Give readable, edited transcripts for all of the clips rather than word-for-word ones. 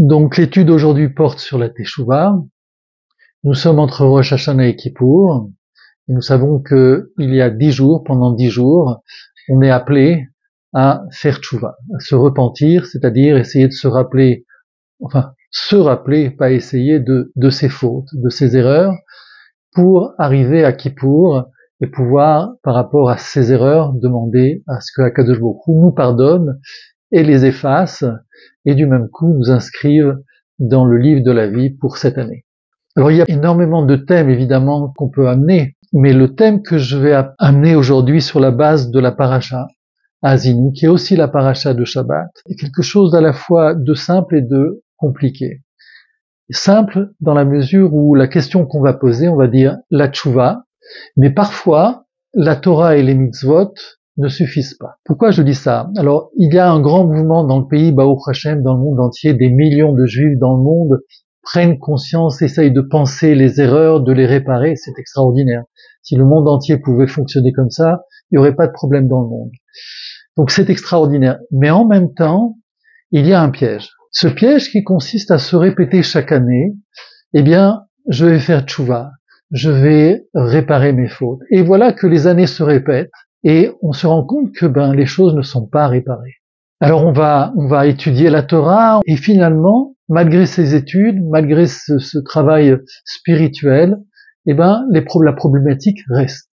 Donc l'étude aujourd'hui porte sur la Teshuvah. Nous sommes entre Rosh Hashanah et Kippour. Et nous savons que il y a 10 jours, pendant 10 jours, on est appelé à faire Teshuvah, à se repentir, c'est-à-dire essayer de se rappeler, pas essayer de ses fautes, de ses erreurs, pour arriver à Kippour et pouvoir, par rapport à ces erreurs, demander à ce que Akadosh Baruch Hu nous pardonne et les efface, et du même coup nous inscrive dans le livre de la vie pour cette année. Alors il y a énormément de thèmes évidemment qu'on peut amener, mais le thème que je vais amener aujourd'hui sur la base de la paracha Azinu, qui est aussi la paracha de Shabbat, est quelque chose à la fois de simple et de compliqué. Simple dans la mesure où la question qu'on va poser, on va dire la tchouva, mais parfois la Torah et les mitzvot ne suffisent pas. Pourquoi je dis ça? Alors, il y a un grand mouvement dans le pays, Baruch Hashem, dans le monde entier, des millions de juifs dans le monde prennent conscience, essayent de penser les erreurs, de les réparer, c'est extraordinaire. Si le monde entier pouvait fonctionner comme ça, il n'y aurait pas de problème dans le monde. Donc c'est extraordinaire. Mais en même temps, il y a un piège. Ce piège qui consiste à se répéter chaque année, eh bien, je vais faire tchouva, je vais réparer mes fautes. Et voilà que les années se répètent, et on se rend compte que les choses ne sont pas réparées. Alors on va étudier la Torah, et finalement, malgré ces études, malgré ce travail spirituel, la problématique reste.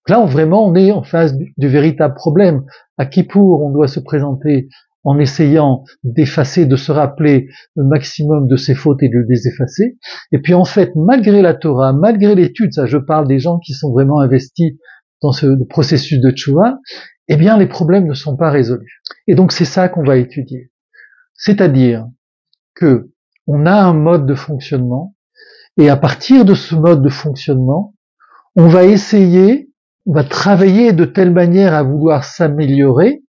Là, vraiment, on est en face du véritable problème. À Kippour, on doit se présenter en essayant d'effacer, de se rappeler le maximum de ses fautes et de les effacer. Et puis en fait, malgré la Torah, malgré l'étude, ça je parle des gens qui sont vraiment investis dans ce processus de tchouva, eh bien les problèmes ne sont pas résolus. Et donc c'est ça qu'on va étudier. C'est-à-dire que on a un mode de fonctionnement, et à partir de ce mode de fonctionnement, on va travailler de telle manière à vouloir s'améliorer,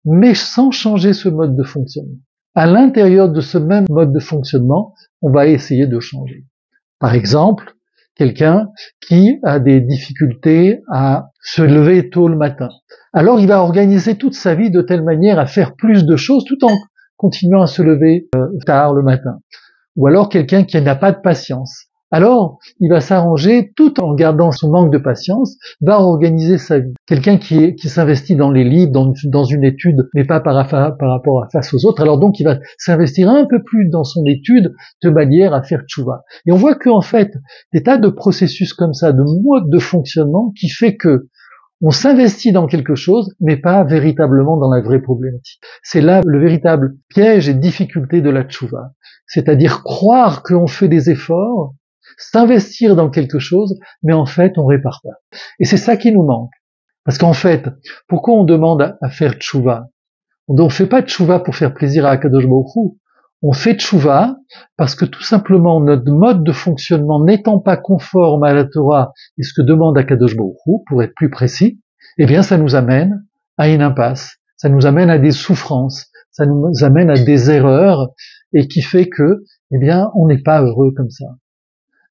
mais sans changer ce mode de fonctionnement. À l'intérieur de ce même mode de fonctionnement, on va essayer de changer. Par exemple, quelqu'un qui a des difficultés à se lever tôt le matin. Alors il va organiser toute sa vie de telle manière à faire plus de choses tout en continuant à se lever tard le matin. Ou alors quelqu'un qui n'a pas de patience. Alors, il va s'arranger tout en gardant son manque de patience, va organiser sa vie. Quelqu'un qui s'investit dans les livres, dans une étude, mais pas par rapport à face aux autres. Alors donc, il va s'investir un peu plus dans son étude de manière à faire tchouva. Et on voit qu'en fait, des tas de processus comme ça, de modes de fonctionnement qui fait que on s'investit dans quelque chose, mais pas véritablement dans la vraie problématique. C'est là le véritable piège et difficulté de la tchouva. C'est-à-dire croire qu'on fait des efforts, s'investir dans quelque chose, mais en fait, on répare pas. Et c'est ça qui nous manque. Parce qu'en fait, pourquoi on demande à faire tchouva? On ne fait pas tchouva pour faire plaisir à Akadosh Baruch Hu. On fait tchouva parce que tout simplement, notre mode de fonctionnement n'étant pas conforme à la Torah et ce que demande Akadosh Baruch Hu, pour être plus précis, eh bien, ça nous amène à une impasse. Ça nous amène à des souffrances. Ça nous amène à des erreurs et qui fait que, eh bien, on n'est pas heureux comme ça.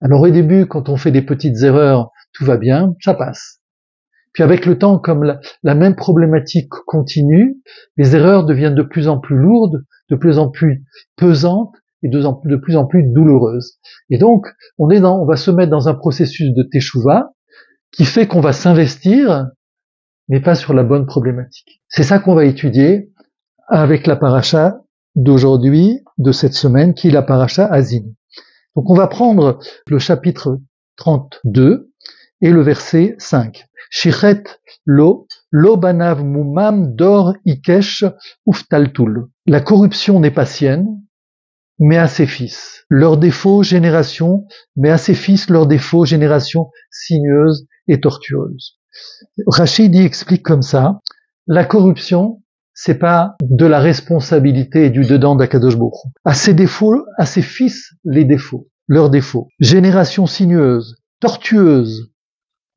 Alors au début, quand on fait des petites erreurs, tout va bien, ça passe. Puis avec le temps, comme la même problématique continue, les erreurs deviennent de plus en plus lourdes, de plus en plus pesantes et de plus en plus douloureuses. Et donc, on va se mettre dans un processus de teshuva qui fait qu'on va s'investir, mais pas sur la bonne problématique. C'est ça qu'on va étudier avec la paracha d'aujourd'hui, de cette semaine, qui est la paracha Azinu. Donc on va prendre le chapitre 32 et le verset 5. Shichet lo banav mumam dor ikesh uftaltul. La corruption n'est pas sienne, mais à ses fils. Leur défaut, génération, mais à ses fils, leur défaut, génération sinueuse et tortueuse. Rachid explique comme ça, la corruption, c'est pas de la responsabilité et du dedans d'Akadosh Baruch Hu. À ses défauts, à ses fils, les défauts, leurs défauts. Génération sinueuse, tortueuse.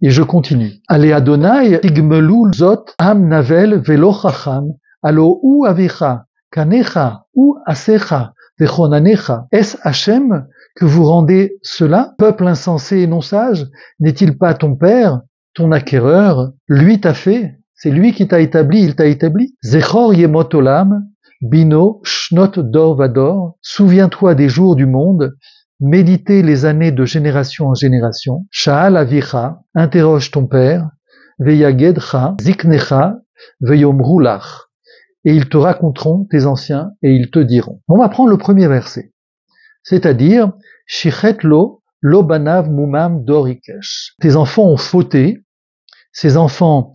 Et je continue. Ale Adonai igmelul zot am navel velo chacham alo u avicha kanecha u asecha vechonanecha. Est-ce Hachem que vous rendez cela, peuple insensé et non sage? N'est-il pas ton père, ton acquéreur? Lui t'a fait. C'est lui qui t'a établi, il t'a établi. Zechor yemot olam, Bino, Shnot Dor Vador, souviens-toi des jours du monde, méditez les années de génération en génération. Sha'al Avicha, interroge ton père, Veyagedcha, Ziknecha, Veyomru lach. Et ils te raconteront, tes anciens, et ils te diront. On va prendre le premier verset. C'est-à-dire, Shichet lo, lo banav mumam dorikesh. Tes enfants ont fauté, ces enfants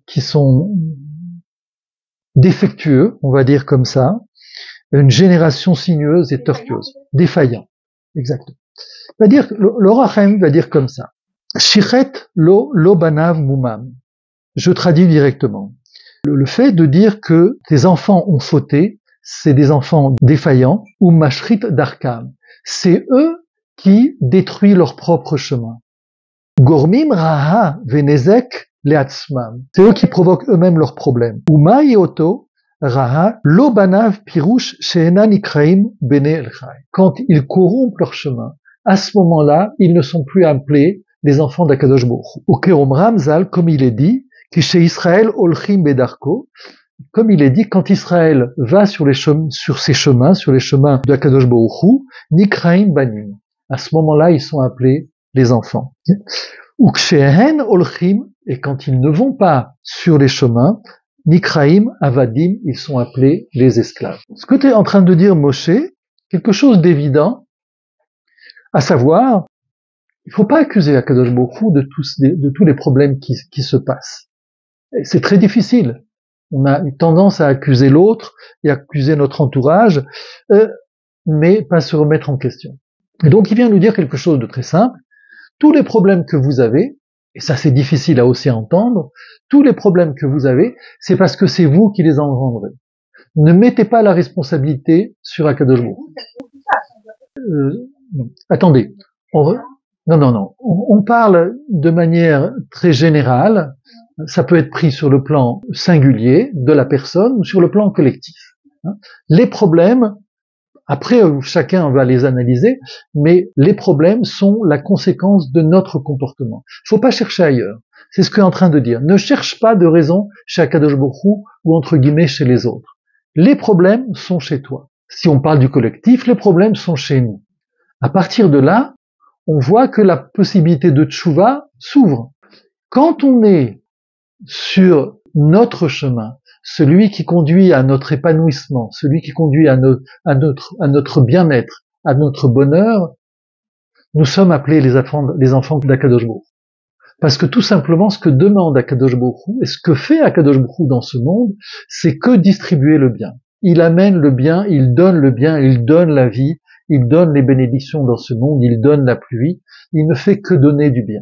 qui sont défectueux, on va dire comme ça, une génération sinueuse et tortueuse, défaillant, exactement. C'est-à-dire, le Rachem va dire comme ça. Shichet lo banav mumam. Je traduis directement. Le fait de dire que tes enfants ont fauté, c'est des enfants défaillants, ou mashrit darkam. C'est eux qui détruisent leur propre chemin. Gormim raha venezek leatzmam. C'est eux qui provoquent eux-mêmes leurs problèmes. Uma yoto raha lo banav pirush she'enan ikraim bene elchai. Quand ils corrompent leur chemin, à ce moment-là, ils ne sont plus appelés les enfants d'Akadosh Baruch Hu. Ou kerom ramzal, comme il est dit, qui chez Israël olchim bedarko, comme il est dit, quand Israël va sur ses chemins, sur les chemins de Akadosh Baruch Hu, nikraim banim. À ce moment-là, ils sont appelés les enfants. Ou kshehen olchim, et quand ils ne vont pas sur les chemins, nikraim avadim, ils sont appelés les esclaves. Ce que tu es en train de dire, Moshe, quelque chose d'évident, à savoir, il ne faut pas accuser Akadosh Baruch Hu de tous les problèmes qui se passent. C'est très difficile. On a une tendance à accuser l'autre et à accuser notre entourage, mais pas se remettre en question. Et donc il vient nous dire quelque chose de très simple. Tous les problèmes que vous avez, et ça c'est difficile à aussi entendre, tous les problèmes que vous avez, c'est parce que c'est vous qui les engendrez. Ne mettez pas la responsabilité sur Akadosh Baruch Hu. Attendez. Non. On parle de manière très générale. Ça peut être pris sur le plan singulier de la personne ou sur le plan collectif. Les problèmes, après chacun va les analyser, mais les problèmes sont la conséquence de notre comportement. Il ne faut pas chercher ailleurs. C'est ce que je suis en train de dire. Ne cherche pas de raison chez Akadosh Baruch Hu ou entre guillemets chez les autres. Les problèmes sont chez toi. Si on parle du collectif, les problèmes sont chez nous. À partir de là, on voit que la possibilité de tchouva s'ouvre. Quand on est sur notre chemin, celui qui conduit à notre épanouissement, celui qui conduit à notre bien-être, à notre bonheur, nous sommes appelés les enfants d'Akadosh Baruch Hu. Parce que tout simplement, ce que demande Akadosh Baruch Hu, et ce que fait Akadosh Baruch Hu dans ce monde, c'est que distribuer le bien. Il amène le bien, il donne la vie, il donne les bénédictions dans ce monde, il donne la pluie, il ne fait que donner du bien.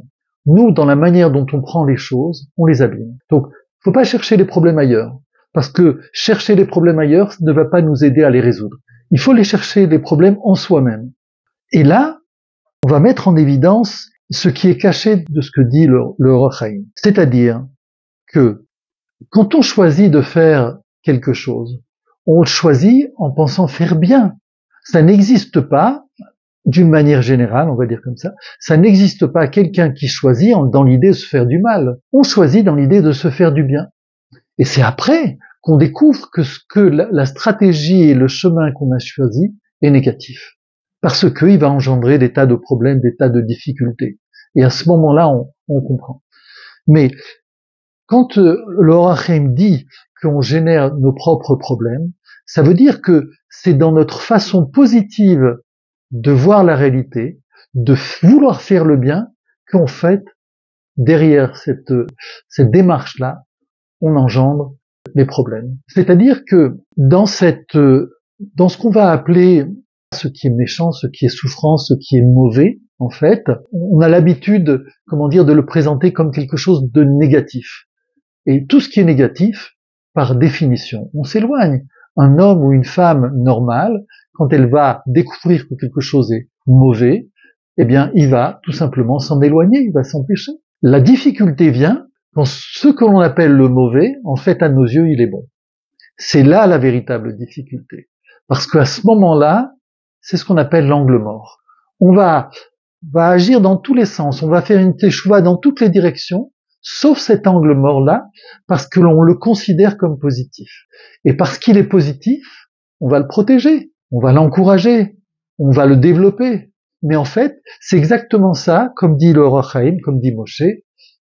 Nous, dans la manière dont on prend les choses, on les abîme. Donc, faut pas chercher les problèmes ailleurs. Parce que chercher les problèmes ailleurs ne va pas nous aider à les résoudre. Il faut les chercher, les problèmes, en soi-même. Et là, on va mettre en évidence ce qui est caché de ce que dit le Rochaim. C'est-à-dire que quand on choisit de faire quelque chose, on le choisit en pensant faire bien. Ça n'existe pas, d'une manière générale, on va dire comme ça n'existe pas quelqu'un qui choisit dans l'idée de se faire du mal. On choisit dans l'idée de se faire du bien. Et c'est après qu'on découvre que la stratégie et le chemin qu'on a choisi est négatif. Parce qu'il va engendrer des tas de problèmes, des tas de difficultés. Et à ce moment-là, on comprend. Mais quand le Rachem dit qu'on génère nos propres problèmes, ça veut dire que c'est dans notre façon positive de voir la réalité, de vouloir faire le bien, qu'en fait, derrière cette démarche-là, on engendre les problèmes. C'est-à-dire que dans ce qu'on va appeler ce qui est méchant, ce qui est souffrant, ce qui est mauvais, en fait, on a l'habitude, de le présenter comme quelque chose de négatif. Et tout ce qui est négatif, par définition, on s'éloigne. Un homme ou une femme normale, quand elle va découvrir que quelque chose est mauvais, eh bien, il va tout simplement s'en éloigner, il va s'empêcher. La difficulté vient quand ce que l'on appelle le mauvais, en fait, à nos yeux, il est bon. C'est là la véritable difficulté. Parce qu'à ce moment-là, c'est ce qu'on appelle l'angle mort. On va agir dans tous les sens, on va faire une teshuva dans toutes les directions, sauf cet angle mort-là, parce que l'on le considère comme positif. Et parce qu'il est positif, on va le protéger, on va l'encourager, on va le développer. Mais en fait, c'est exactement ça, comme dit le Or HaChaim, comme dit Moshe,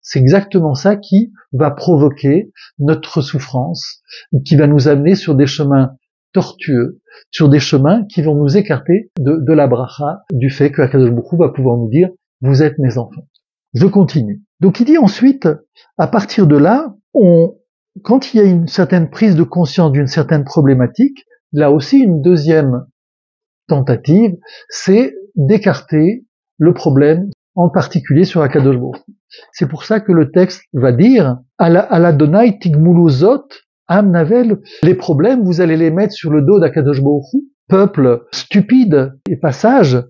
c'est exactement ça qui va provoquer notre souffrance, qui va nous amener sur des chemins tortueux, sur des chemins qui vont nous écarter de la bracha, du fait que Akadosh Baruch Hu va pouvoir nous dire « vous êtes mes enfants ». Je continue. Donc il dit ensuite, à partir de là, quand il y a une certaine prise de conscience d'une certaine problématique, là aussi une deuxième tentative, c'est d'écarter le problème, en particulier sur Akadosh Baruch Hu. C'est pour ça que le texte va dire Aladonai tigmuluzot am navel, les problèmes, vous allez les mettre sur le dos d'Akadosh Baruch Hu, peuple stupide et pas sage.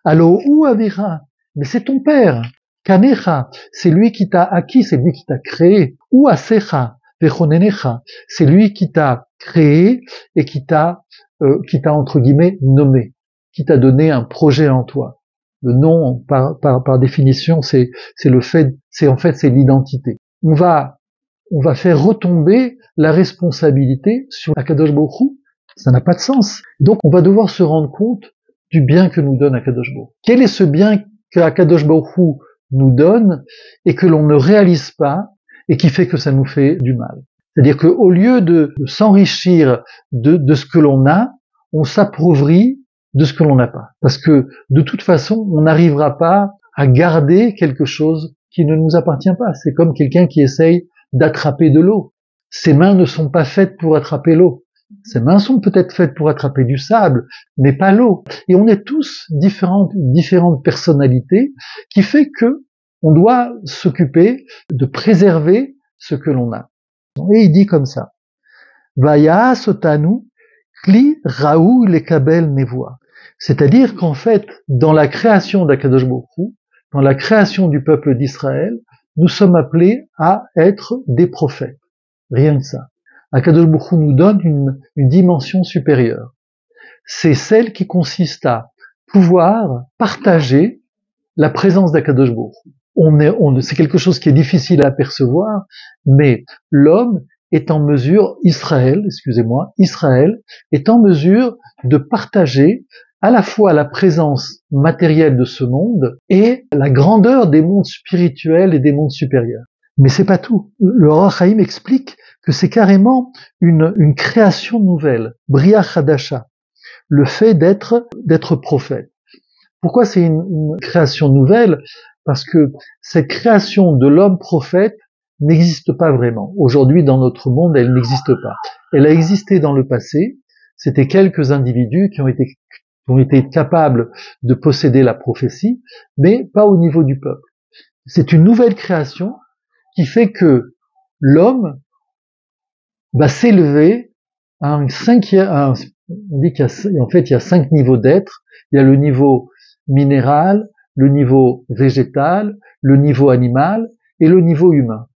Allo ou avira, mais c'est ton père. Kanecha, c'est lui qui t'a acquis, c'est lui qui t'a créé. Ou asecha, vechonenecha, c'est lui qui t'a créé et qui t'a entre guillemets nommé, qui t'a donné un projet en toi. Le nom, par définition, c'est le fait, c'est l'identité. On va faire retomber la responsabilité sur Akadosh Baruch Hu. Ça n'a pas de sens. Donc, on va devoir se rendre compte du bien que nous donne Akadosh Baruch Hu. Quel est ce bien que Akadosh Baruch Hu nous donne et que l'on ne réalise pas et qui fait que ça nous fait du mal? C'est-à-dire qu'au lieu de s'enrichir de ce que l'on a, on s'appauvrit de ce que l'on n'a pas. Parce que de toute façon, on n'arrivera pas à garder quelque chose qui ne nous appartient pas. C'est comme quelqu'un qui essaye d'attraper de l'eau. Ses mains ne sont pas faites pour attraper l'eau. Ses mains sont peut-être faites pour attraper du sable, mais pas l'eau. Et on est tous différentes personnalités, qui fait que on doit s'occuper de préserver ce que l'on a. Et il dit comme ça. Vaya sotanu kli raou lekabel nevoa. C'est-à-dire qu'en fait, dans la création d'Akadosh Baruch Hu, dans la création du peuple d'Israël, nous sommes appelés à être des prophètes. Rien que ça. Akadosh Baruch Hu nous donne une dimension supérieure. C'est celle qui consiste à pouvoir partager la présence d'Akadosh Baruch Hu. C'est quelque chose qui est difficile à percevoir, mais l'homme est en mesure, Israël est en mesure de partager à la fois la présence matérielle de ce monde et la grandeur des mondes spirituels et des mondes supérieurs. Mais c'est pas tout. Le Or HaChaim explique que c'est carrément une création nouvelle, Bria Chadasha, le fait d'être prophète. Pourquoi c'est une création nouvelle? Parce que cette création de l'homme prophète n'existe pas vraiment. Aujourd'hui, dans notre monde, elle n'existe pas. Elle a existé dans le passé. C'était quelques individus qui ont été capables de posséder la prophétie, mais pas au niveau du peuple. C'est une nouvelle création qui fait que l'homme va s'élever à un cinquième, on dit il y a 5 niveaux d'être. Il y a le niveau minéral, le niveau végétal, le niveau animal et le niveau humain.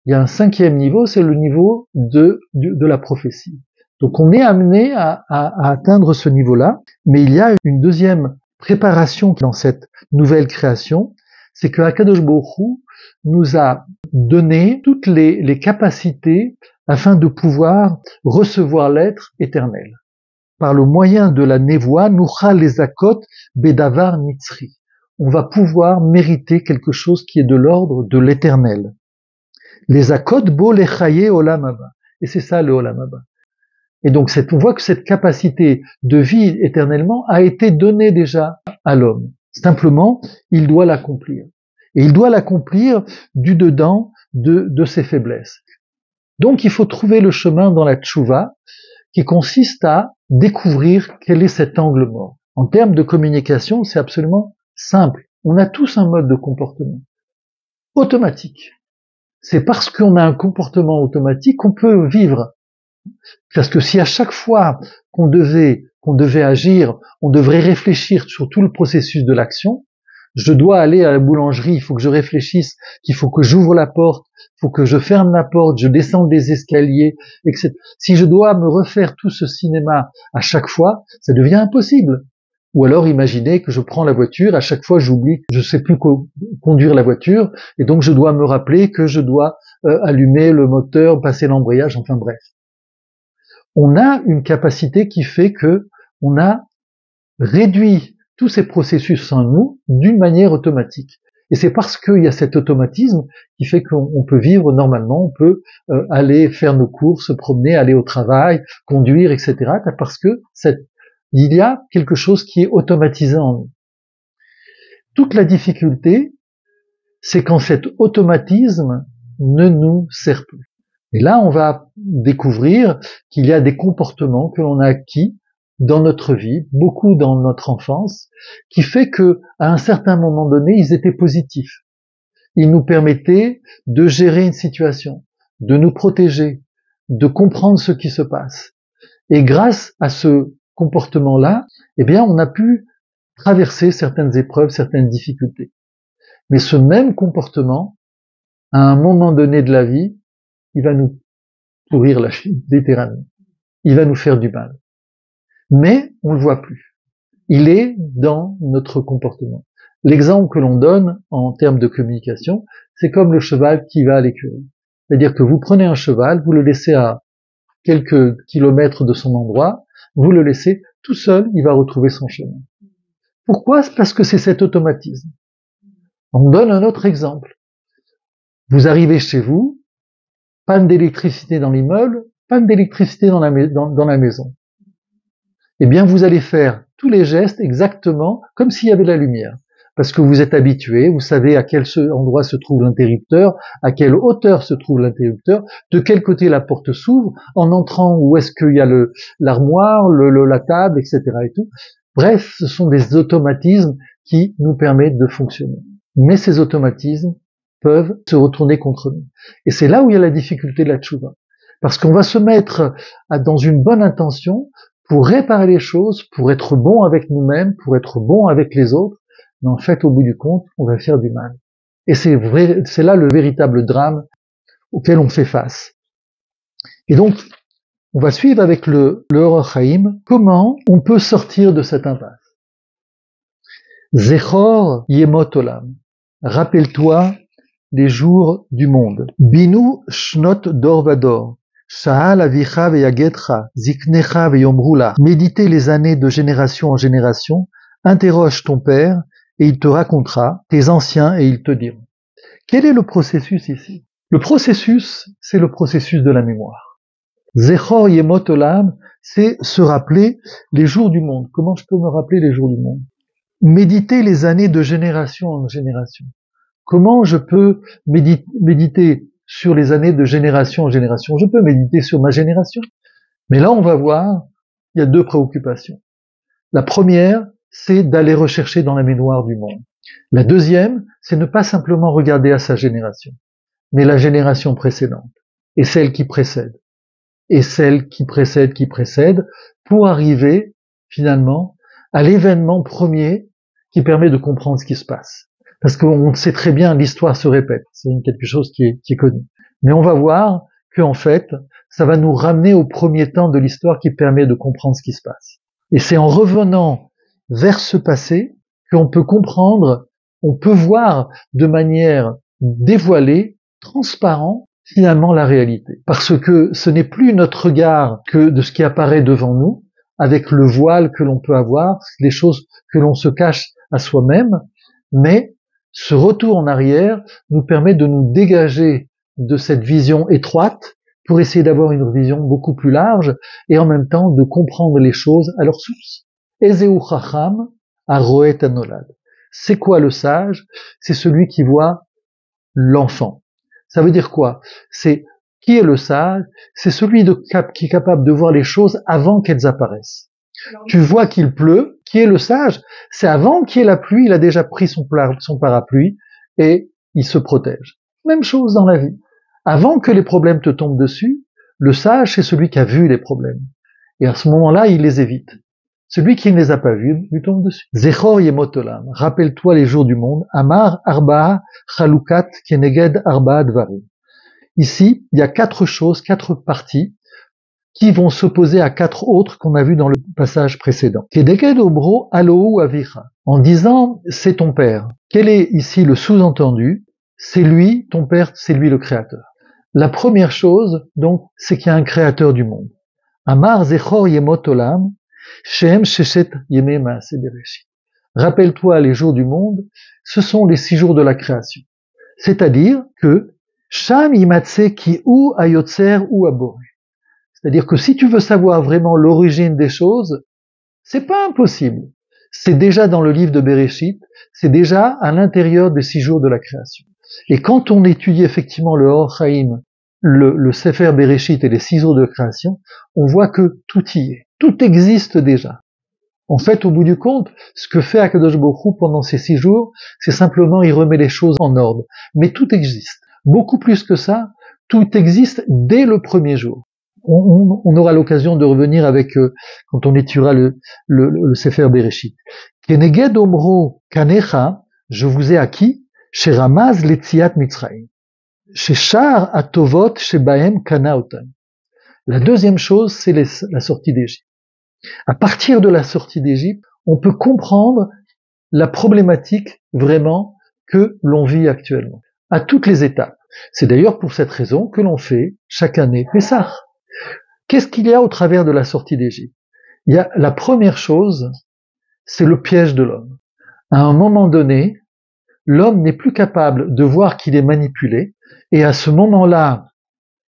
Il y a un 5e niveau, c'est le niveau de la prophétie. Donc on est amené à atteindre ce niveau-là, mais il y a une deuxième préparation dans cette nouvelle création, c'est que Akadosh Baruch Hu nous a donné toutes les capacités afin de pouvoir recevoir l'être éternel. Par le moyen de la névoie, Nucha les akot bedavar nitzri. On va pouvoir mériter quelque chose qui est de l'ordre de l'éternel. Les akot bo lechaye olam haba. Et c'est ça le olam haba. Et donc on voit que cette capacité de vie éternellement a été donnée déjà à l'homme. Simplement, il doit l'accomplir. Et il doit l'accomplir du dedans de ses faiblesses. Donc il faut trouver le chemin dans la tchouva qui consiste à découvrir quel est cet angle mort. En termes de communication, c'est absolument simple. On a tous un mode de comportement automatique. C'est parce qu'on a un comportement automatique qu'on peut vivre. Parce que si à chaque fois qu'on devait agir, on devrait réfléchir sur tout le processus de l'action, je dois aller à la boulangerie, il faut que je réfléchisse, qu'il faut que j'ouvre la porte, il faut que je ferme la porte, je descende des escaliers, etc. Si je dois me refaire tout ce cinéma à chaque fois, ça devient impossible. Ou alors imaginez que je prends la voiture, à chaque fois j'oublie, je sais plus conduire la voiture, et donc je dois me rappeler que je dois allumer le moteur, passer l'embrayage, enfin bref. On a une capacité qui fait que on a réduit tous ces processus en nous d'une manière automatique. Et c'est parce qu'il y a cet automatisme qui fait qu'on peut vivre normalement, on peut aller faire nos courses, se promener, aller au travail, conduire, etc. Parce que il y a quelque chose qui est automatisé en nous. Toute la difficulté, c'est quand cet automatisme ne nous sert plus. Et là, on va découvrir qu'il y a des comportements que l'on a acquis dans notre vie, beaucoup dans notre enfance, qui fait que, à un certain moment donné, ils étaient positifs. Ils nous permettaient de gérer une situation, de nous protéger, de comprendre ce qui se passe. Et grâce à ce comportement-là, eh bien, on a pu traverser certaines épreuves, certaines difficultés. Mais ce même comportement, à un moment donné de la vie, il va nous pourrir la vie, littéralement. Il va nous faire du mal. Mais on le voit plus. Il est dans notre comportement. L'exemple que l'on donne en termes de communication, c'est comme le cheval qui va à l'écurie. C'est-à-dire que vous prenez un cheval, vous le laissez à quelques kilomètres de son endroit, vous le laissez tout seul, il va retrouver son chemin. Pourquoi? Parce que c'est cet automatisme. On donne un autre exemple. Vous arrivez chez vous, panne d'électricité dans l'immeuble, panne d'électricité dans la maison. Eh bien, vous allez faire tous les gestes exactement comme s'il y avait de la lumière. Parce que vous êtes habitué, vous savez à quel endroit se trouve l'interrupteur, à quelle hauteur se trouve l'interrupteur, de quel côté la porte s'ouvre, en entrant où est-ce qu'il y a l'armoire, la table, etc. et tout. Bref, ce sont des automatismes qui nous permettent de fonctionner. Mais ces automatismes peuvent se retourner contre nous. Et c'est là où il y a la difficulté de la tchouva. Parce qu'on va se mettre dans une bonne intention pour réparer les choses, pour être bon avec nous-mêmes, pour être bon avec les autres, mais en fait, au bout du compte, on va faire du mal. Et c'est là le véritable drame auquel on fait face. Et donc, on va suivre avec le Orach Chaim comment on peut sortir de cette impasse. Zechor Yemot Olam. Rappelle-toi les jours du monde. Binu Shnot Dor Vador. Sha'al Avicha Veyagetcha, Ziknecha Veyomrula. Méditez les années de génération en génération. Interroge ton père et il te racontera, tes anciens et ils te diront. Quel est le processus ici? Le processus, c'est le processus de la mémoire. Zechor Yemot Olam, c'est se rappeler les jours du monde. Comment je peux me rappeler les jours du monde? Méditer les années de génération en génération. Comment je peux méditer sur les années de génération en génération? Je peux méditer sur ma génération. Mais là, on va voir, il y a deux préoccupations. La première, c'est d'aller rechercher dans la mémoire du monde. La deuxième, c'est ne pas simplement regarder à sa génération, mais la génération précédente, et celle qui précède, et celle qui précède, pour arriver, finalement, à l'événement premier qui permet de comprendre ce qui se passe. Parce qu'on sait très bien, l'histoire se répète, c'est quelque chose qui est connu. Mais on va voir qu'en fait, ça va nous ramener au premier temps de l'histoire qui permet de comprendre ce qui se passe. Et c'est en revenant vers ce passé qu'on peut comprendre, on peut voir de manière dévoilée, transparente, finalement la réalité. Parce que ce n'est plus notre regard que de ce qui apparaît devant nous, avec le voile que l'on peut avoir, les choses que l'on se cache à soi-même, mais ce retour en arrière nous permet de nous dégager de cette vision étroite pour essayer d'avoir une vision beaucoup plus large et en même temps de comprendre les choses à leur source. Ezeu Chacham Aroet Anolad. C'est quoi le sage? C'est celui qui voit l'enfant. Ça veut dire quoi? C'est qui est le sage? C'est celui qui est capable de voir les choses avant qu'elles apparaissent. Tu vois qu'il pleut, qui est le sage? C'est avant qu'il y ait la pluie, il a déjà pris son parapluie et il se protège. Même chose dans la vie. Avant que les problèmes te tombent dessus, le sage, c'est celui qui a vu les problèmes. Et à ce moment-là, il les évite. Celui qui ne les a pas vus, lui tombe dessus. Zechor Yemot Olam. Rappelle-toi les jours du monde. Amar Arba'a Chalukat Keneged Arba'a Dvarim. Ici, il y a quatre choses, quatre parties qui vont s'opposer à 4 autres qu'on a vus dans le passage précédent. Kedeked obro alohu avicha, en disant c'est ton père. Quel est ici le sous-entendu? C'est lui, ton père, c'est lui le créateur. La première chose, donc, c'est qu'il y a un créateur du monde. Amar zechor yemot olam, shem sheshet yemei maaseh bereshit. Rappelle-toi les jours du monde, ce sont les 6 jours de la création. C'est-à-dire que sham yimatse ki ou ayotzer ou aboré. C'est-à-dire que si tu veux savoir vraiment l'origine des choses, c'est pas impossible. C'est déjà dans le livre de Bereshit, c'est déjà à l'intérieur des 6 jours de la création. Et quand on étudie effectivement le Or Chaim, le Sefer Bereshit et les 6 jours de création, on voit que tout y est. Tout existe déjà. En fait, au bout du compte, ce que fait Akadosh Baruch Hu pendant ces 6 jours, c'est simplement il remet les choses en ordre. Mais tout existe. Beaucoup plus que ça, tout existe dès le premier jour. On aura l'occasion de revenir avec, quand on étudiera le Sefer Bereshit. Keneged omro kanecha, je vous ai acquis, chez Ramaz letziat Mitzrayim. Chez Shar atovot shebahem kanaotan. La deuxième chose, c'est la sortie d'Égypte. À partir de la sortie d'Égypte, on peut comprendre la problématique vraiment que l'on vit actuellement, à toutes les étapes. C'est d'ailleurs pour cette raison que l'on fait chaque année Pessah. Qu'est-ce qu'il y a au travers de la sortie d'Égypte? Il y a la première chose, c'est le piège de l'homme. À un moment donné, l'homme n'est plus capable de voir qu'il est manipulé, et à ce moment-là,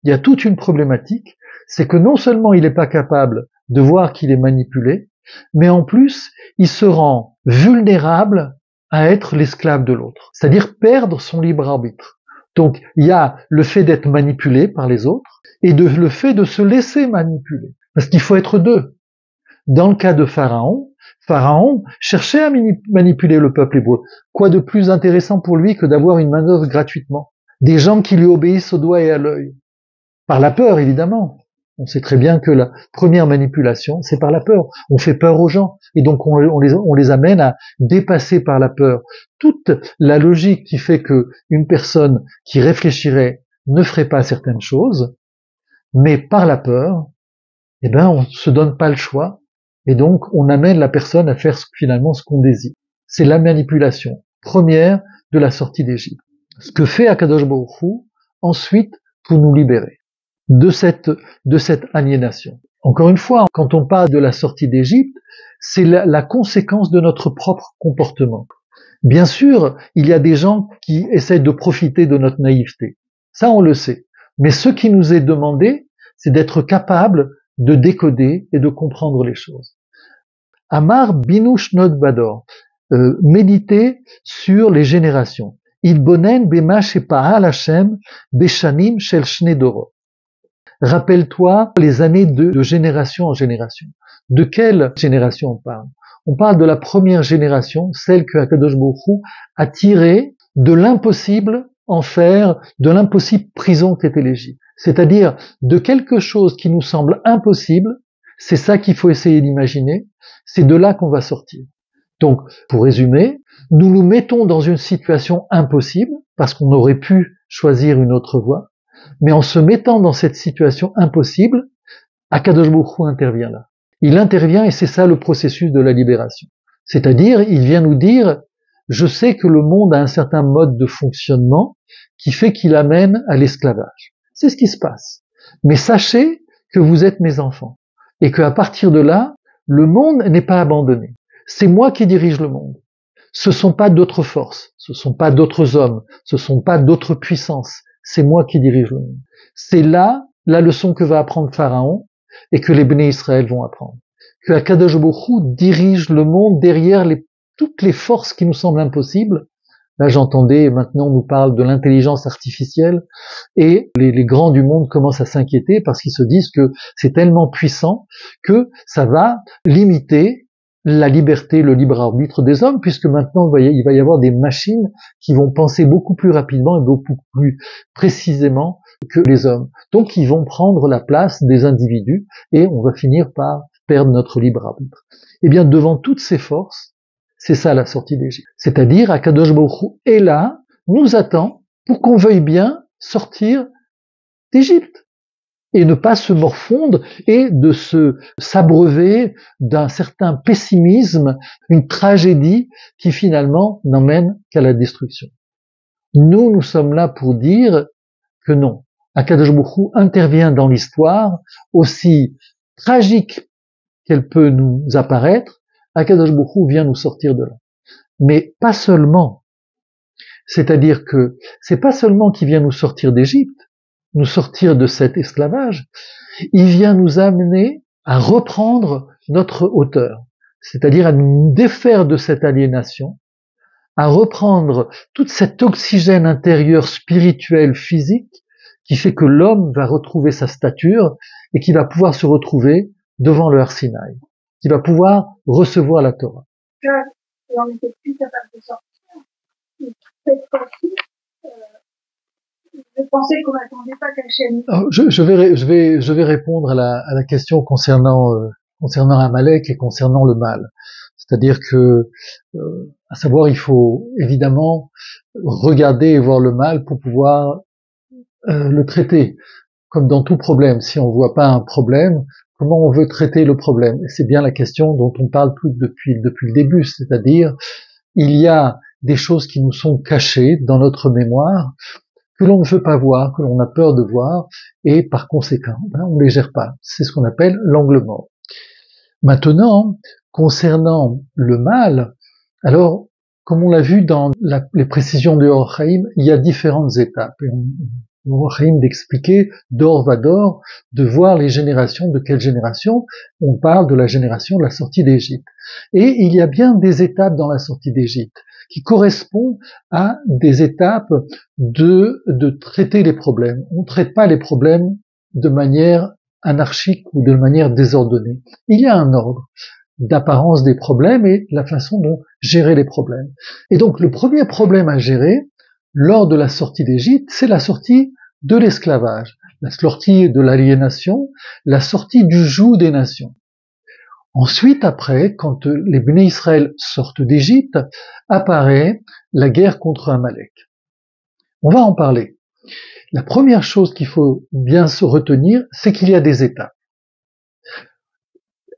il y a toute une problématique, c'est que non seulement il n'est pas capable de voir qu'il est manipulé, mais en plus, il se rend vulnérable à être l'esclave de l'autre, c'est-à-dire perdre son libre arbitre. Donc, il y a le fait d'être manipulé par les autres, et le fait de se laisser manipuler. Parce qu'il faut être deux. Dans le cas de Pharaon, Pharaon cherchait à manipuler le peuple hébreu. Quoi de plus intéressant pour lui que d'avoir une manœuvre gratuitement? Des gens qui lui obéissent au doigt et à l'œil. Par la peur, évidemment. On sait très bien que la première manipulation, c'est par la peur. On fait peur aux gens, et donc on les amène à dépasser par la peur toute la logique qui fait que une personne qui réfléchirait ne ferait pas certaines choses, mais par la peur, eh ben, on se donne pas le choix, et donc on amène la personne à faire finalement ce qu'on désire. C'est la manipulation première de la sortie d'Égypte. Ce que fait Akadosh Baruch Hu ensuite pour nous libérer de cette aliénation. Encore une fois, quand on parle de la sortie d'Égypte, c'est la conséquence de notre propre comportement. Bien sûr, il y a des gens qui essaient de profiter de notre naïveté. Ça, on le sait. Mais ce qui nous est demandé, c'est d'être capable de décoder et de comprendre les choses. Amar binu shnot bador, méditer sur les générations. Idbonen bema shepa'al Hashem beshanim shel shnei dorot. Rappelle-toi les années de génération en génération. De quelle génération on parle? On parle de la première génération, celle que Akadosh Baruch Hu a tirée de l'impossible enfer, de l'impossible prison qu'était l'Égypte. C'est-à-dire de quelque chose qui nous semble impossible, c'est ça qu'il faut essayer d'imaginer, c'est de là qu'on va sortir. Donc, pour résumer, nous nous mettons dans une situation impossible, parce qu'on aurait pu choisir une autre voie, mais en se mettant dans cette situation impossible, Akadosh Baruch Hu intervient là. Il intervient et c'est ça le processus de la libération. C'est-à-dire, il vient nous dire, je sais que le monde a un certain mode de fonctionnement qui fait qu'il amène à l'esclavage. C'est ce qui se passe. Mais sachez que vous êtes mes enfants et qu'à partir de là, le monde n'est pas abandonné. C'est moi qui dirige le monde. Ce sont pas d'autres forces, ce sont pas d'autres hommes, ce sont pas d'autres puissances. C'est moi qui dirige le monde. C'est là la leçon que va apprendre Pharaon et que les Béné Israël vont apprendre. Que Akadosh Baruch Hu dirige le monde derrière toutes les forces qui nous semblent impossibles. Là, j'entendais, maintenant on nous parle de l'intelligence artificielle et les grands du monde commencent à s'inquiéter parce qu'ils se disent que c'est tellement puissant que ça va limiter la liberté, le libre arbitre des hommes, puisque maintenant il va y avoir des machines qui vont penser beaucoup plus rapidement et beaucoup plus précisément que les hommes. Donc ils vont prendre la place des individus et on va finir par perdre notre libre arbitre. Eh bien, devant toutes ces forces, c'est ça la sortie d'Égypte. C'est-à-dire, Akadosh Baruch Hu est là, nous attend pour qu'on veuille bien sortir d'Égypte. et ne pas se morfondre et de s'abreuver d'un certain pessimisme, une tragédie qui finalement n'emmène qu'à la destruction. Nous sommes là pour dire que non. Akadosh Baruch Hu intervient dans l'histoire, aussi tragique qu'elle peut nous apparaître. Akadosh Baruch Hu vient nous sortir de là. Mais pas seulement. C'est-à-dire que c'est pas seulement qu'il vient nous sortir d'Égypte, nous sortir de cet esclavage, il vient nous amener à reprendre notre hauteur, c'est-à-dire à nous défaire de cette aliénation, à reprendre tout cet oxygène intérieur spirituel, physique, qui fait que l'homme va retrouver sa stature et qui va pouvoir se retrouver devant le Har Sinaï, qui va pouvoir recevoir la Torah. Et on n'était plus capable de sortir. Cette fois-ci, je pensais qu'on n'attendait pas qu'Hachem. Je vais répondre à la question concernant Amalek et concernant le mal. C'est-à-dire que, à savoir, il faut évidemment regarder et voir le mal pour pouvoir le traiter. Comme dans tout problème, si on voit pas un problème, comment on veut traiter le problème? Et c'est bien la question dont on parle depuis le début, c'est-à-dire il y a des choses qui nous sont cachées dans notre mémoire, que l'on ne veut pas voir, que l'on a peur de voir, et par conséquent, on les gère pas. C'est ce qu'on appelle l'angle mort. Maintenant, concernant le mal, alors, comme on l'a vu dans les précisions de Or Chaim, il y a différentes étapes. Or Chaim d'expliquer d'or va d'or, de voir les générations, de quelle génération. On parle de la génération de la sortie d'Égypte. Et il y a bien des étapes dans la sortie d'Égypte qui correspondent à des étapes de traiter les problèmes. On ne traite pas les problèmes de manière anarchique ou de manière désordonnée. Il y a un ordre d'apparence des problèmes et la façon dont gérer les problèmes. Et donc le premier problème à gérer lors de la sortie d'Égypte, c'est la sortie de l'esclavage, la sortie de l'aliénation, la sortie du joug des nations. Ensuite, après, quand les Bnei Israël sortent d'Égypte, apparaît la guerre contre Amalek. On va en parler. La première chose qu'il faut bien se retenir, c'est qu'il y a des étapes.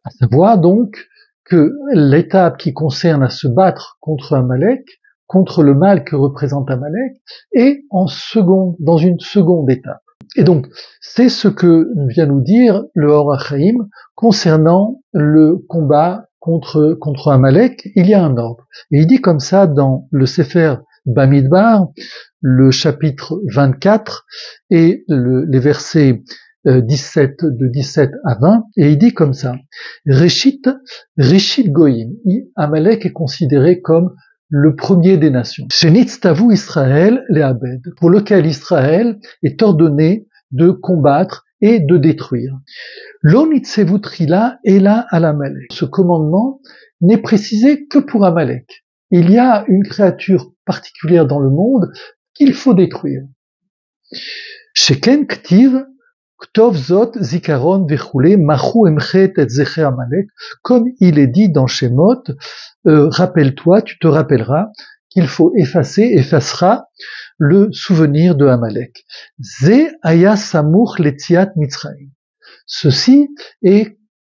À savoir donc que l'étape qui concerne à se battre contre Amalek, contre le mal que représente Amalek, est dans une seconde étape. Et donc, c'est ce que vient nous dire le Or Chaim concernant le combat contre Amalek. Il y a un ordre. Et il dit comme ça dans le Sefer Bamidbar, le chapitre 24 et les versets 17 à 20, et il dit comme ça: Réchit Goïm, Amalek est considéré comme le premier des nations. Shenitztavu Israël les Abed, pour lequel Israël est ordonné de combattre et de détruire. Lo nitzevu trila ela al Amalek. Ce commandement n'est précisé que pour Amalek. Il y a une créature particulière dans le monde qu'il faut détruire. Sheken ktiv Ktov zot zikaron vechule machu emchet et zecher Amalek, comme il est dit dans Shemot, rappelle-toi, tu te rappelleras qu'il faut effacera le souvenir de Amalek. Ze aya samuch letziat Mitzrayim. Ceci est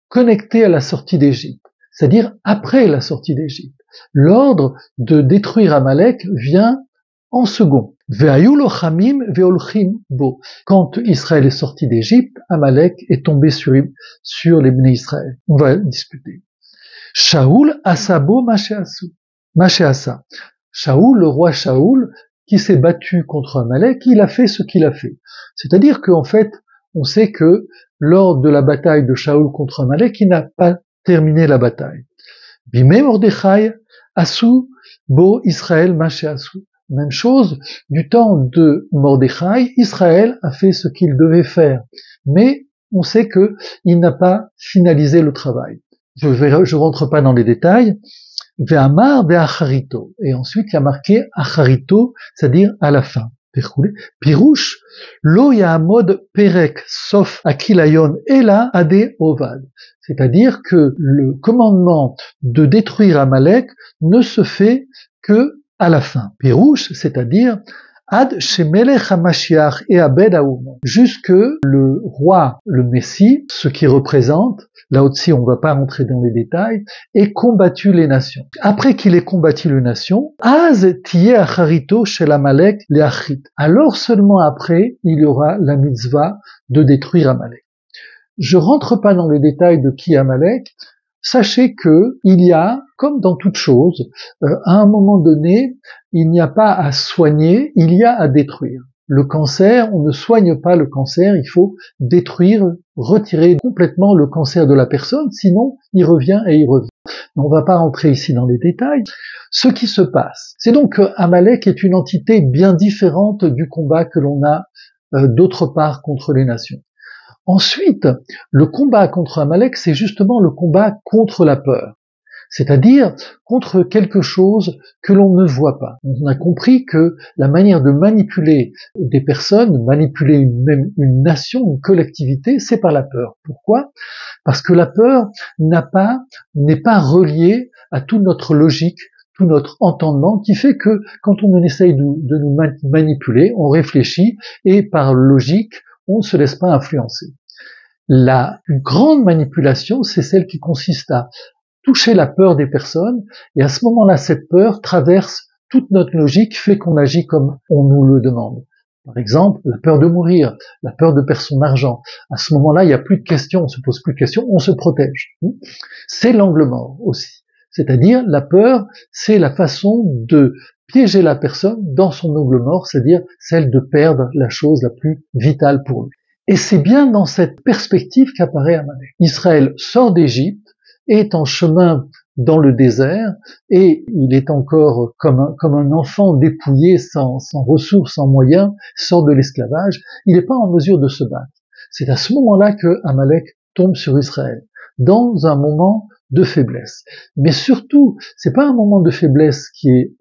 connecté à la sortie d'Égypte, c'est-à-dire après la sortie d'Égypte. L'ordre de détruire Amalek vient en second. Quand Israël est sorti d'Égypte, Amalek est tombé sur les Bnei Israël. On va discuter. Shaoul asabo mashéasa. Shaoul, le roi Shaoul, qui s'est battu contre Amalek, il a fait ce qu'il a fait. C'est-à-dire qu'en fait, on sait que lors de la bataille de Shaoul contre Amalek, il n'a pas terminé la bataille. Bimé Mordechai asu bo Israël mashéasu. Même chose, du temps de Mordechai, Israël a fait ce qu'il devait faire. Mais on sait que il n'a pas finalisé le travail. Je rentre pas dans les détails. Ve'amar ve'acharito. Et ensuite, il y a marqué acharito, c'est-à-dire à la fin. Pirouche, lo ya'amod perek sof akilayon ela ade ovad. C'est-à-dire que le commandement de détruire Amalek ne se fait que à la fin. Pirouche, c'est-à-dire Ad shemelech HaMashiach et Abed Haoumot, jusque le roi, le Messie, ce qui représente, là aussi on ne va pas rentrer dans les détails, ait combattu les nations. Après qu'il ait combattu les nations, Az tiye acharito shel Amalek leachrit. Alors seulement après, il y aura la mitzvah de détruire Amalek. Je rentre pas dans les détails de qui est Amalek. Sachez que il y a, comme dans toute chose, à un moment donné, il n'y a pas à soigner, il y a à détruire. Le cancer, on ne soigne pas le cancer, il faut détruire, retirer complètement le cancer de la personne, sinon il revient et il revient. On ne va pas rentrer ici dans les détails. Ce qui se passe, c'est donc que Amalek est une entité bien différente du combat que l'on a d'autre part contre les nations. Ensuite, le combat contre Amalek, c'est justement le combat contre la peur, c'est-à-dire contre quelque chose que l'on ne voit pas. On a compris que la manière de manipuler des personnes, manipuler même une nation, une collectivité, c'est par la peur. Pourquoi ? Parce que la peur n'est pas reliée à toute notre logique, tout notre entendement, qui fait que quand on essaye de nous manipuler, on réfléchit et par logique, on ne se laisse pas influencer. La grande manipulation, c'est celle qui consiste à toucher la peur des personnes, et à ce moment-là, cette peur traverse toute notre logique, fait qu'on agit comme on nous le demande. Par exemple, la peur de mourir, la peur de perdre son argent. À ce moment-là, il n'y a plus de questions, on se pose plus de questions, on se protège. C'est l'angle mort aussi. C'est-à-dire, la peur, c'est la façon de piéger la personne dans son angle mort, c'est-à-dire celle de perdre la chose la plus vitale pour lui. Et c'est bien dans cette perspective qu'apparaît Amalek. Israël sort d'Égypte, est en chemin dans le désert, et il est encore comme un enfant dépouillé, sans ressources, sans moyens, sort de l'esclavage, il n'est pas en mesure de se battre. C'est à ce moment-là que Amalek tombe sur Israël, dans un moment de faiblesse. Mais surtout, c'est pas un moment de faiblesse qui est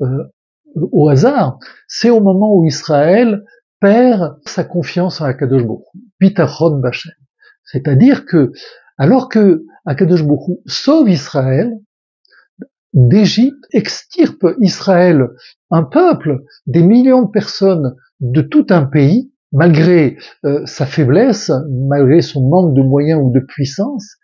au hasard, c'est au moment où Israël perd sa confiance en Akadosh Baruch Hu, bitachon b'Hashem. C'est-à-dire que, alors que Akadosh Baruch Hu sauve Israël d'Égypte, extirpe Israël, un peuple, des millions de personnes de tout un pays, malgré sa faiblesse, malgré son manque de moyens ou de puissance,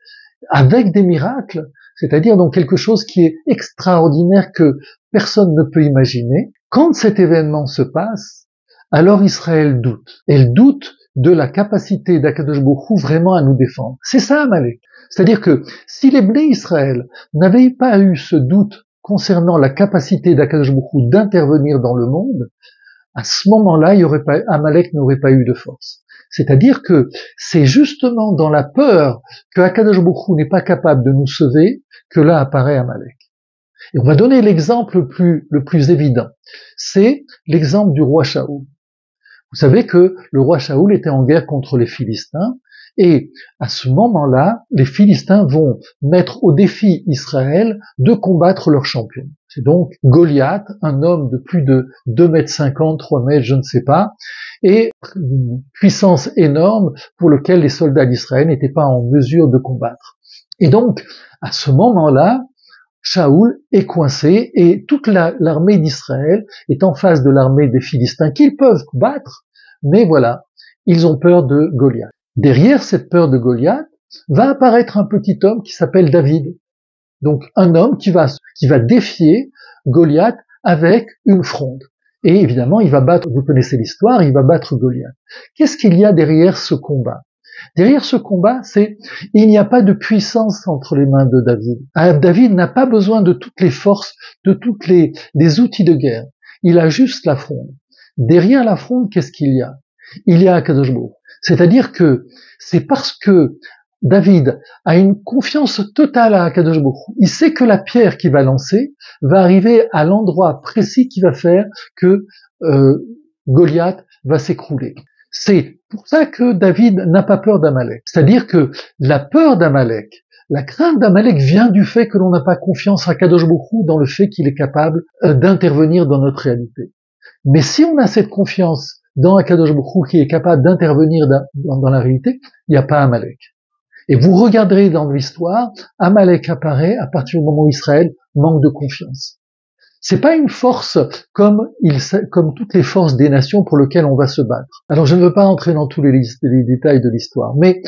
avec des miracles, c'est-à-dire dans quelque chose qui est extraordinaire que personne ne peut imaginer. Quand cet événement se passe, alors Israël doute. Elle doute de la capacité d'Akadosh Baruch Hu vraiment à nous défendre. C'est ça Amalek. C'est-à-dire que si les Bnei Israël n'avaient pas eu ce doute concernant la capacité d'Akadosh Baruch Hu d'intervenir dans le monde, à ce moment-là, Amalek n'aurait pas eu de force. C'est-à-dire que c'est justement dans la peur que Akadosh Baruch Hu n'est pas capable de nous sauver que là apparaît Amalek. Et on va donner l'exemple le plus évident. C'est l'exemple du roi Shaoul. Vous savez que le roi Shaoul était en guerre contre les Philistins, et à ce moment-là, les Philistins vont mettre au défi Israël de combattre leur champion. C'est donc Goliath, un homme de plus de 2,50 m, 3 mètres, je ne sais pas, et une puissance énorme pour lequel les soldats d'Israël n'étaient pas en mesure de combattre. Et donc, à ce moment-là, Shaoul est coincé et toute l'armée d'Israël est en face de l'armée des Philistins qu'ils peuvent battre, mais voilà, ils ont peur de Goliath. Derrière cette peur de Goliath va apparaître un petit homme qui s'appelle David. Donc un homme qui va défier Goliath avec une fronde. Et évidemment, il va battre, vous connaissez l'histoire, il va battre Goliath. Qu'est-ce qu'il y a derrière ce combat ? Derrière ce combat, il n'y a pas de puissance entre les mains de David. David n'a pas besoin de toutes les forces, de toutes les outils de guerre. Il a juste la fronde. Derrière la fronde, qu'est-ce qu'il y a ? Il y a Akadosh Baruch Hu. C'est-à-dire que c'est parce que David a une confiance totale à Akadosh Baruch Hu. Il sait que la pierre qu'il va lancer va arriver à l'endroit précis qui va faire que Goliath va s'écrouler. C'est pour ça que David n'a pas peur d'Amalek. C'est-à-dire que la peur d'Amalek, la crainte d'Amalek vient du fait que l'on n'a pas confiance à Kadosh Baruch Hu dans le fait qu'il est capable d'intervenir dans notre réalité. Mais si on a cette confiance dans Kadosh Baruch Hu qui est capable d'intervenir dans la réalité, il n'y a pas Amalek. Et vous regarderez dans l'histoire, Amalek apparaît à partir du moment où Israël manque de confiance. C'est pas une force comme toutes les forces des nations pour lesquelles on va se battre. Alors je ne veux pas entrer dans tous les détails de l'histoire, mais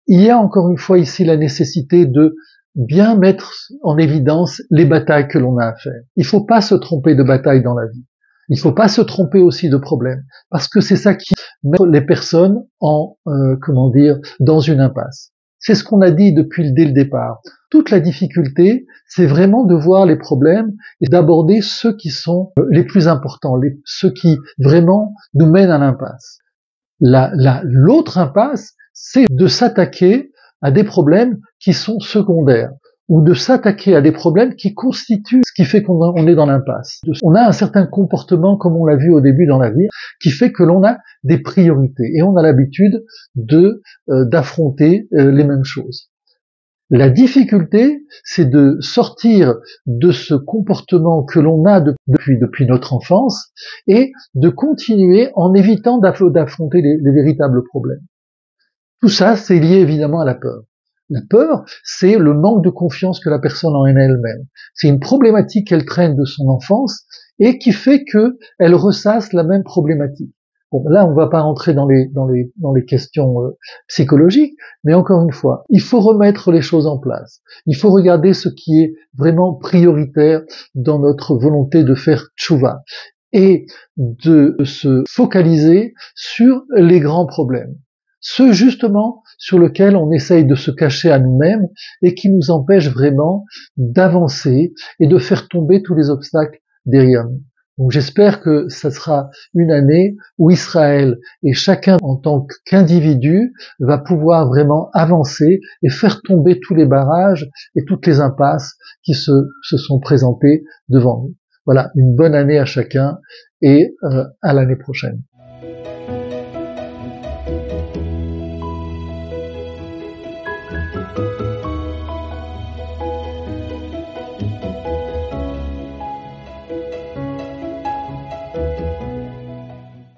il y a encore une fois ici la nécessité de bien mettre en évidence les batailles que l'on a à faire. Il ne faut pas se tromper de bataille dans la vie. Il ne faut pas se tromper aussi de problèmes, parce que c'est ça qui met les personnes dans une impasse. C'est ce qu'on a dit dès le départ. Toute la difficulté, c'est vraiment de voir les problèmes et d'aborder ceux qui sont les plus importants, ceux qui vraiment nous mènent à l'impasse. L'autre impasse, c'est de s'attaquer à des problèmes qui sont secondaires, ou de s'attaquer à des problèmes qui constituent ce qui fait qu'on est dans l'impasse. On a un certain comportement, comme on l'a vu au début dans la vie, qui fait que l'on a des priorités, et on a l'habitude d'affronter les mêmes choses. La difficulté, c'est de sortir de ce comportement que l'on a depuis notre enfance, et de continuer en évitant d'affronter les véritables problèmes. Tout ça, c'est lié évidemment à la peur. La peur, c'est le manque de confiance que la personne en elle-même. C'est une problématique qu'elle traîne de son enfance et qui fait qu'elle ressasse la même problématique. Bon, là, on ne va pas rentrer dans les questions psychologiques, mais encore une fois, il faut remettre les choses en place. Il faut regarder ce qui est vraiment prioritaire dans notre volonté de faire tchouva et de se focaliser sur les grands problèmes. Ceux justement sur lesquels on essaye de se cacher à nous-mêmes et qui nous empêchent vraiment d'avancer et de faire tomber tous les obstacles derrière nous. Donc j'espère que ça sera une année où Israël et chacun en tant qu'individu va pouvoir vraiment avancer et faire tomber tous les barrages et toutes les impasses qui se sont présentées devant nous. Voilà, une bonne année à chacun et à l'année prochaine.